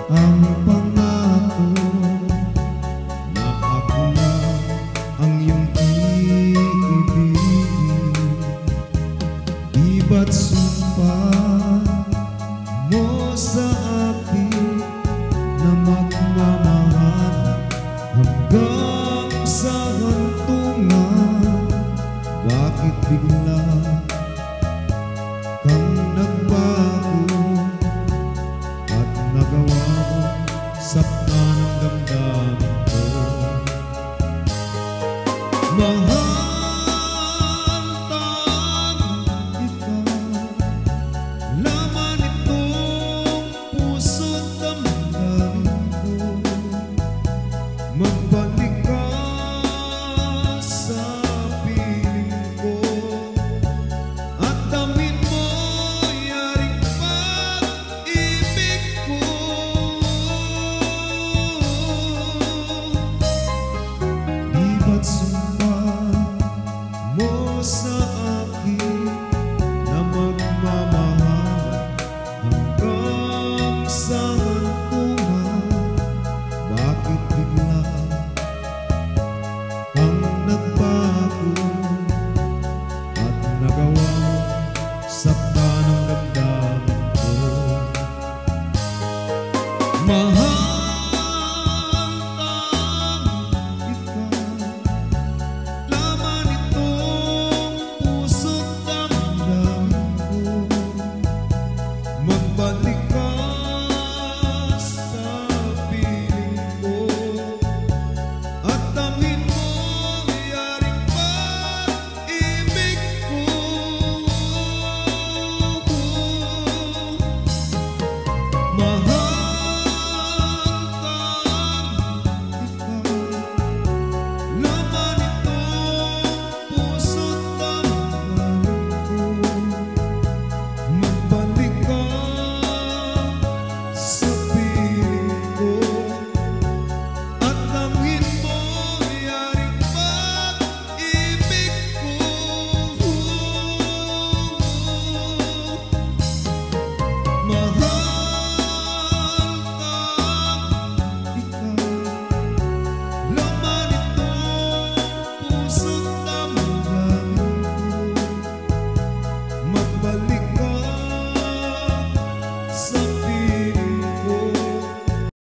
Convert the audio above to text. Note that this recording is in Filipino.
ang pangako na ako na ang iyong iibigin. Di ba't sumpa mo sa akin na magmamahal hanggang sa hantungan? Bakit bigla kang nagbago at nagawa mo saktan ang damdamin ko? Mahal tanging ikaw, laman itong puso't damdamin ko. Magbalik ka sa piling ko at damin mo yaring pag-ibig ko. Di ba't sumpa mo sa akin na magmamahal hanggang sa hantungan? Bakit bigla kang nagbago at nagawa saktan ang damdamin ko? Mahal